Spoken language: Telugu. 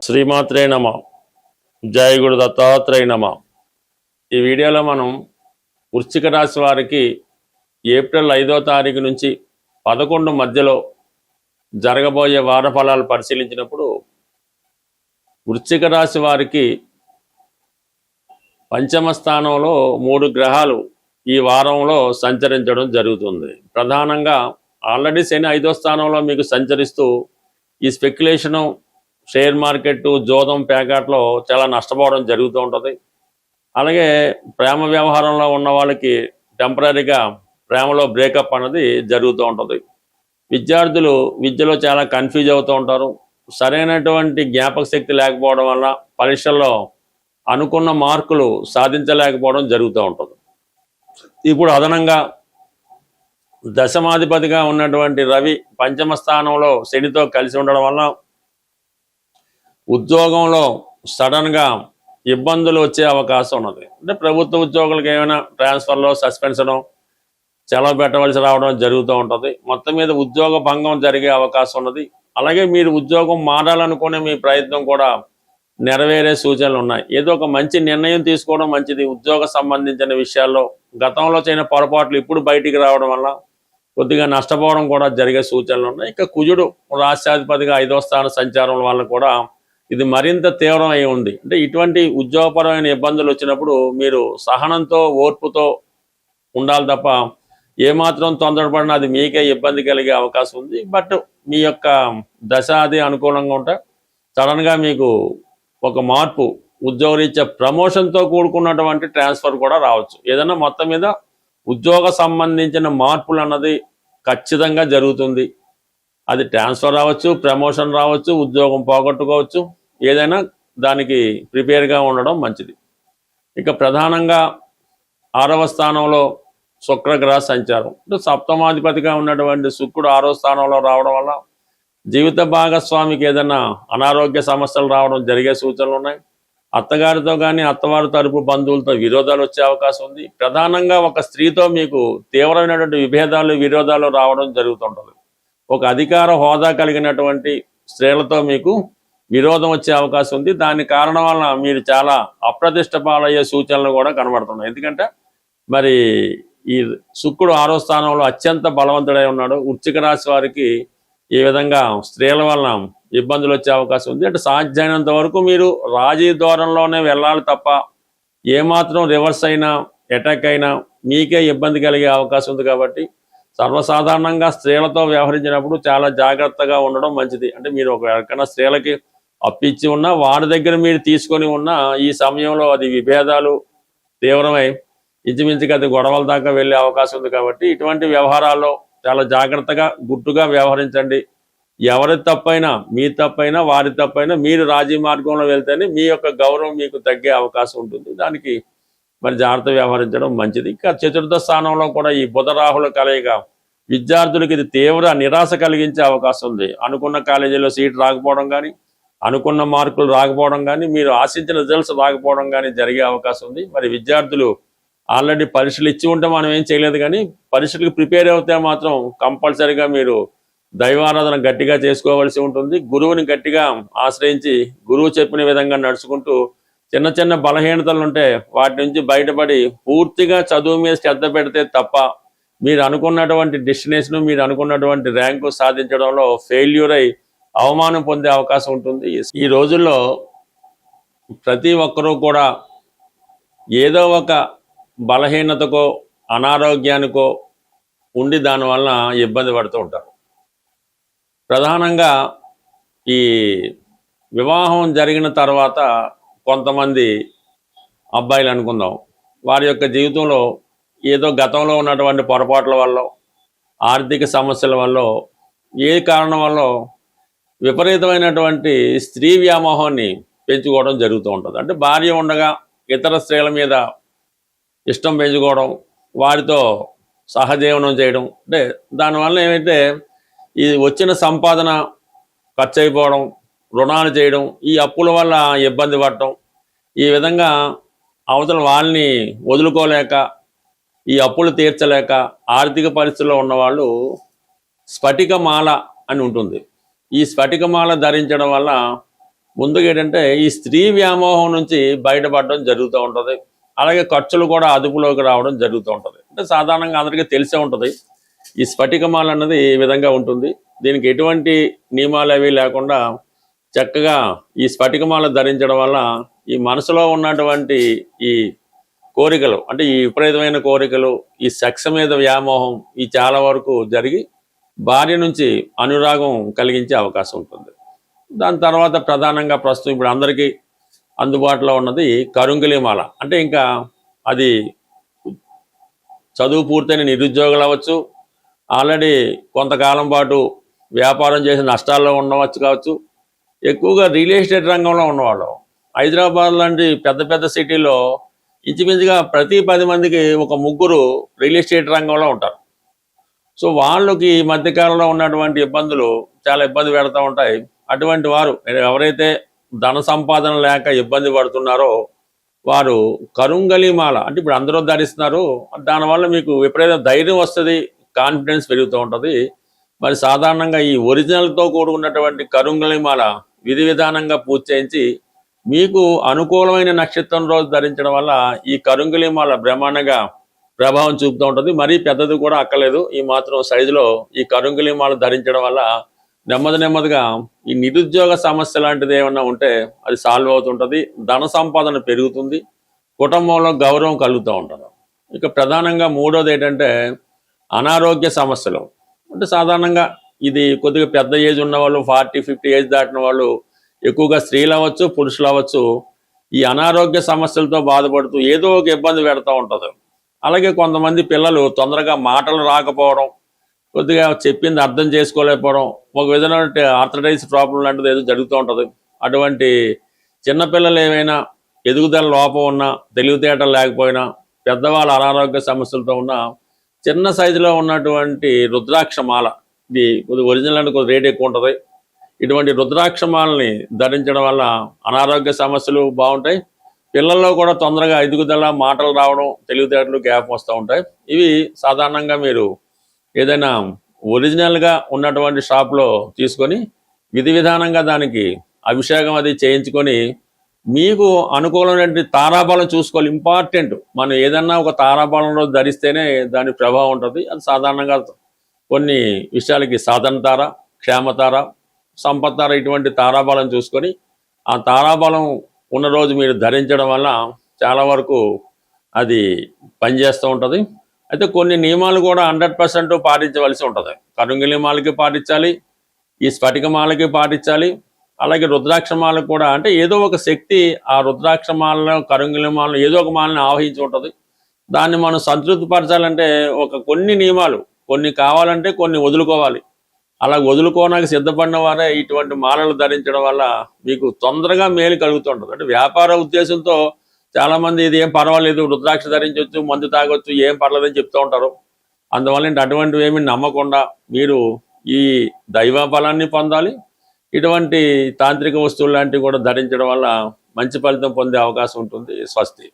శ్రీమాత్రే నమ. జయ గురు దత్తాత్రేయ నమ. ఈ వీడియోలో మనం వృశ్చిక రాశి వారికి ఏప్రిల్ 5వ తారీఖు నుంచి 11 మధ్యలో జరగబోయే వార ఫలాలు పరిశీలించినప్పుడు వృశ్చిక రాశి వారికి పంచమ స్థానంలో 3 గ్రహాలు ఈ వారంలో సంచరించడం జరుగుతుంది. ప్రధానంగా ఆల్రెడీ శని 5వ స్థానంలో మీకు సంచరిస్తూ ఈ స్పెక్యులేషను, షేర్ మార్కెట్, జోదం, పేకాట్లో చాలా నష్టపోవడం జరుగుతూ ఉంటుంది. అలాగే ప్రేమ వ్యవహారంలో ఉన్న వాళ్ళకి టెంపరీగా ప్రేమలో బ్రేకప్ అనేది జరుగుతూ ఉంటుంది. విద్యార్థులు విద్యలో చాలా కన్ఫ్యూజ్ అవుతూ ఉంటారు. సరైనటువంటి జ్ఞాపక శక్తి లేకపోవడం వల్ల పరీక్షల్లో అనుకున్న మార్కులు సాధించలేకపోవడం జరుగుతూ ఉంటుంది. ఇప్పుడు అదనంగా దశమాధిపతిగా ఉన్నటువంటి రవి పంచమ స్థానంలో శనితో కలిసి ఉండడం వల్ల ఉద్యోగంలో సడన్గా ఇబ్బందులు వచ్చే అవకాశం ఉన్నది. అంటే ప్రభుత్వ ఉద్యోగులకు ఏమైనా ట్రాన్స్ఫర్లో, సస్పెన్షను, సెలవు పెట్టవలసి రావడం జరుగుతూ ఉంటుంది. మొత్తం మీద ఉద్యోగ భంగం జరిగే అవకాశం ఉన్నది. అలాగే మీరు ఉద్యోగం మారాలనుకునే మీ ప్రయత్నం కూడా నెరవేరే సూచనలు ఉన్నాయి. ఏదో ఒక మంచి నిర్ణయం తీసుకోవడం మంచిది. ఉద్యోగ సంబంధించిన విషయాల్లో గతంలో చేయని పొరపాట్లు ఇప్పుడు బయటికి రావడం వల్ల కొద్దిగా నష్టపోవడం కూడా జరిగే సూచనలు ఉన్నాయి. ఇక కుజుడు రాష్ట్రాధిపతిగా 5వ స్థాన సంచారం వల్ల కూడా ఇది మరింత తీవ్రం అయి ఉంది. అంటే ఇటువంటి ఉద్యోగపరమైన ఇబ్బందులు వచ్చినప్పుడు మీరు సహనంతో, ఓర్పుతో ఉండాలి తప్ప ఏమాత్రం తొందరపడినా అది మీకే ఇబ్బంది కలిగే అవకాశం ఉంది. బట్ మీ యొక్క దశ అది అనుకూలంగా ఉంటే సడన్గా మీకు ఒక మార్పు, ఉద్యోగరీత్యా ప్రమోషన్తో కూడుకున్నటువంటి ట్రాన్స్ఫర్ కూడా రావచ్చు. ఏదైనా మొత్తం మీద ఉద్యోగ సంబంధించిన మార్పులు అన్నది ఖచ్చితంగా జరుగుతుంది. అది ట్రాన్స్ఫర్ రావచ్చు, ప్రమోషన్ రావచ్చు, ఉద్యోగం పోగొట్టుకోవచ్చు. ఏదైనా దానికి ప్రిపేర్గా ఉండడం మంచిది. ఇక ప్రధానంగా 6వ స్థానంలో శుక్రగ్రహ సంచారం, సప్తమాధిపతిగా ఉన్నటువంటి శుక్రుడు 6వ స్థానంలో రావడం వల్ల జీవిత భాగస్వామికి ఏదైనా అనారోగ్య సమస్యలు రావడం జరిగే సూచనలు ఉన్నాయి. అత్తగారితో కానీ అత్తవారి తరపు బంధువులతో విరోధాలు వచ్చే అవకాశం ఉంది. ప్రధానంగా ఒక స్త్రీతో మీకు తీవ్రమైనటువంటి విభేదాలు, విరోధాలు రావడం జరుగుతుంటుంది. ఒక అధికార హోదా కలిగినటువంటి స్త్రీలతో మీకు విరోధం వచ్చే అవకాశం ఉంది. దాని కారణం వలన మీరు చాలా అప్రతిష్ట పాలయ్యే సూచనలు కూడా కనబడుతున్నాయి. ఎందుకంటే మరి ఈ శుక్రుడు 6వ స్థానంలో అత్యంత బలవంతుడై ఉన్నాడు. వృశ్చిక రాశి వారికి ఈ విధంగా స్త్రీల వలన ఇబ్బందులు వచ్చే అవకాశం ఉంది. అంటే సాధ్యమైనంత వరకు మీరు రాజీ ధోరణిలోనే వెళ్ళాలి తప్ప ఏమాత్రం రివర్స్ అయినా, అటాక్ అయినా మీకే ఇబ్బంది కలిగే అవకాశం ఉంది. కాబట్టి సర్వసాధారణంగా స్త్రీలతో వ్యవహరించినప్పుడు చాలా జాగ్రత్తగా ఉండడం మంచిది. అంటే మీరు ఎవరికైనా స్త్రీలకి అప్పిచ్చి ఉన్నా, వారి దగ్గర మీరు తీసుకొని ఉన్నా ఈ సమయంలో అది విభేదాలు తీవ్రమై ఇంచుమించుగా అది గొడవల దాకా వెళ్ళే అవకాశం ఉంది. కాబట్టి ఇటువంటి వ్యవహారాల్లో చాలా జాగ్రత్తగా, గుట్టుగా వ్యవహరించండి. ఎవరి తప్పైనా, మీ తప్పైనా, వారి తప్పైనా మీరు రాజీ మార్గంలో వెళ్తేనే మీ యొక్క గౌరవం మీకు తగ్గే అవకాశం ఉంటుంది. దానికి మరి జాగ్రత్త వ్యవహరించడం మంచిది. ఇంకా 4వ స్థానంలో కూడా ఈ బుధ రాహుల కలయిక విద్యార్థులకి ఇది తీవ్ర నిరాశ కలిగించే అవకాశం ఉంది. అనుకున్న కాలేజీలో సీట్ రాకపోవడం కానీ, అనుకున్న మార్కులు రాకపోవడం కానీ, మీరు ఆశించిన రిజల్ట్స్ రాకపోవడం కానీ జరిగే అవకాశం ఉంది. మరి విద్యార్థులు ఆల్రెడీ పరీక్షలు ఇచ్చి ఉంటే మనం ఏం చేయలేదు, కానీ పరీక్షలకు ప్రిపేర్ అవుతే మాత్రం కంపల్సరీగా మీరు దైవారాధన గట్టిగా చేసుకోవాల్సి ఉంటుంది. గురువుని గట్టిగా ఆశ్రయించి గురువు చెప్పిన విధంగా నడుచుకుంటూ చిన్న చిన్న బలహీనతలు ఉంటే వాటి నుంచి బయటపడి పూర్తిగా చదువు మీద శ్రద్ధ పెడితే తప్ప మీరు అనుకున్నటువంటి డెస్టినేషన్, మీరు అనుకున్నటువంటి ర్యాంకు సాధించడంలో ఫెయిల్యూర్ అయి అవమానం పొందే అవకాశం ఉంటుంది. ఈ రోజుల్లో ప్రతి ఒక్కరూ కూడా ఏదో ఒక బలహీనతకో, అనారోగ్యానికో ఉండి దానివల్ల ఇబ్బంది పడుతూ ఉంటారు. ప్రధానంగా ఈ వివాహం జరిగిన తర్వాత కొంతమంది అబ్బాయిలు అనుకుందాం, వారి యొక్క జీవితంలో ఏదో గతంలో ఉన్నటువంటి పొరపాట్ల వల్ల, ఆర్థిక సమస్యల వల్ల, ఏ కారణం వల్ల విపరీతమైనటువంటి స్త్రీ వ్యామోహాన్ని పెంచుకోవడం జరుగుతూ ఉంటుంది. అంటే భార్య ఉండగా ఇతర స్త్రీల మీద ఇష్టం పెంచుకోవడం, వారితో సహజీవనం చేయడం. అంటే దానివల్ల ఏమైతే ఈ వచ్చిన సంపాదన ఖర్చు అయిపోవడం, రుణాలు చేయడం, ఈ అప్పుల వల్ల ఇబ్బంది పడటం, ఈ విధంగా అవతల వాళ్ళని వదులుకోలేక, ఈ అప్పులు తీర్చలేక ఆర్థిక పరిస్థితుల్లో ఉన్నవాళ్ళు స్ఫటికమాల అని ఉంటుంది. ఈ స్ఫటికమాల ధరించడం వల్ల ముందుగా ఏంటంటే ఈ స్త్రీ వ్యామోహం నుంచి బయటపడడం జరుగుతూ ఉంటుంది. అలాగే ఖర్చులు కూడా అదుపులోకి రావడం జరుగుతూ ఉంటుంది. అంటే సాధారణంగా అందరికీ తెలిసే ఉంటుంది ఈ స్ఫటికమాల అన్నది ఈ విధంగా ఉంటుంది. దీనికి ఎటువంటి నియమాలు అవి లేకుండా చక్కగా ఈ స్ఫటికమాల ధరించడం వల్ల ఈ మనసులో ఉన్నటువంటి ఈ కోరికలు, అంటే ఈ విపరీతమైన కోరికలు, ఈ సెక్స్ మీద వ్యామోహం ఈ చాలా వరకు జరిగి భార్య నుంచి అనురాగం కలిగించే అవకాశం ఉంటుంది. దాని తర్వాత ప్రధానంగా ప్రస్తుతం ఇప్పుడు అందరికీ అందుబాటులో ఉన్నది కరుంగిలిమాల. అంటే ఇంకా అది చదువు పూర్తయిన నిరుద్యోగులు అవ్వచ్చు, ఆల్రెడీ కొంతకాలం పాటు వ్యాపారం చేసి నష్టాల్లో ఉండవచ్చు కావచ్చు, ఎక్కువగా రియల్ ఎస్టేట్ రంగంలో ఉన్నవాళ్ళు. హైదరాబాద్ లాంటి పెద్ద పెద్ద సిటీలో ఇంచుమించుగా ప్రతి 10 మందికి ఒక ముగ్గురు రియల్ ఎస్టేట్ రంగంలో ఉంటారు. సో వాళ్ళకి ఈ మధ్యకాలంలో ఉన్నటువంటి ఇబ్బందులు చాలా ఇబ్బంది పెడతా ఉంటాయి. అటువంటి వారు ఎవరైతే ధన సంపాదన లేక ఇబ్బంది పడుతున్నారో వారు కరుంగలిమాల అంటే ఇప్పుడు అందరూ ధరిస్తున్నారు. దానివల్ల మీకు విపరీత ధైర్యం వస్తుంది, కాన్ఫిడెన్స్ పెరుగుతూ ఉంటుంది. మరి సాధారణంగా ఈ ఒరిజినల్తో కూడుకున్నటువంటి కరుంగలిమాల విధి విధానంగా పూజ చేయించి మీకు అనుకూలమైన నక్షత్రం రోజు ధరించడం వల్ల ఈ కరుంగలిమాల బ్రహ్మాండంగా ప్రభావం చూపుతూ ఉంటుంది. మరీ పెద్దది కూడా అక్కర్లేదు, ఈ మాత్రం సైజులో ఈ కరుంగలిమాల ధరించడం వల్ల నెమ్మదిగా ఈ నిరుద్యోగ సమస్య లాంటిది ఏమన్నా ఉంటే అది సాల్వ్ అవుతుంటుంది, ధన సంపాదన పెరుగుతుంది, కుటుంబంలో గౌరవం కలుగుతూ ఉంటుంది. ఇక ప్రధానంగా మూడోది ఏంటంటే అనారోగ్య సమస్యలు. అంటే సాధారణంగా ఇది కొద్దిగా పెద్ద ఏజ్ ఉన్న వాళ్ళు, 40-50 ఏజ్ దాటిన వాళ్ళు, ఎక్కువగా స్త్రీలు అవ్వచ్చు పురుషులు అవ్వచ్చు, ఈ అనారోగ్య సమస్యలతో బాధపడుతూ ఏదో ఒక ఇబ్బంది పెడతా ఉంటుంది. అలాగే కొంతమంది పిల్లలు తొందరగా మాటలు రాకపోవడం, కొద్దిగా చెప్పింది అర్థం చేసుకోలేకపోవడం, ఒక విధమైన ఆర్థరైటిస్ ప్రాబ్లం లాంటిది ఏదో జరుగుతూ ఉంటుంది. అటువంటి చిన్నపిల్లలు ఏమైనా ఎదుగుదల లోపం ఉన్నా, తెలివితేటలు లేకపోయినా, పెద్దవాళ్ళ అనారోగ్య సమస్యలతో ఉన్న చిన్న సైజులో ఉన్నటువంటి రుద్రాక్షమాల, ఇది కొద్దిగా ఒరిజినల్ అంటే కొద్దిగా రేట్ ఎక్కువ ఉంటుంది. ఇటువంటి రుద్రాక్షమాలని ధరించడం వల్ల అనారోగ్య సమస్యలు బాగుంటాయి, పిల్లల్లో కూడా తొందరగా ఎదుగుదల, మాటలు రావడం, తెలివితేటలు గ్యాప్ వస్తూ ఉంటాయి. ఇవి సాధారణంగా మీరు ఏదైనా ఒరిజినల్గా ఉన్నటువంటి షాప్లో తీసుకొని విధి విధానంగా దానికి అభిషేకం అది చేయించుకొని మీకు అనుకూలమైన తారాబలం చూసుకోవాలి. ఇంపార్టెంట్, మనం ఏదన్నా ఒక తారాబలంలో ధరిస్తేనే దాని ప్రభావం ఉంటుంది. అది సాధారణంగా కొన్ని విషయాలకి సాధన తార, క్షేమతార, సంపత్తార ఇటువంటి తారాబలం చూసుకొని ఆ తారాబలం ఉన్న రోజు మీరు ధరించడం వల్ల చాలా వరకు అది పనిచేస్తూ ఉంటుంది. అయితే కొన్ని నియమాలు కూడా 100% పాటించవలసి ఉంటుంది. కరుంగిలిమాలకి పాటించాలి, ఈ స్ఫటికమాలకి పాటించాలి, అలాగే రుద్రాక్షమాలకు కూడా. అంటే ఏదో ఒక శక్తి ఆ రుద్రాక్షమాలను, కరుంగిలిమాలను ఏదో ఒక మాలని ఆవహించి ఉంటుంది. దాన్ని మనం సంతృప్తిపరచాలంటే కొన్ని నియమాలు, కొన్ని కావాలంటే కొన్ని వదులుకోవాలి. అలా వదులుకోవడానికి సిద్ధపడిన వారే ఇటువంటి మాలలు ధరించడం వల్ల మీకు తొందరగా మేలు కలుగుతుంటుంది. అంటే వ్యాపార ఉద్దేశంతో చాలామంది ఇది ఏం పర్వాలేదు, రుద్రాక్ష ధరించవచ్చు, మందు తాగొచ్చు, ఏం పర్లేదని చెప్తూ ఉంటారు. అందువల్ల అటువంటివి ఏమి నమ్మకుండా మీరు ఈ దైవ బలాన్ని పొందాలి. ఇటువంటి తాంత్రిక వస్తువులు లాంటివి కూడా ధరించడం వల్ల మంచి ఫలితం పొందే అవకాశం ఉంటుంది. స్వస్తి.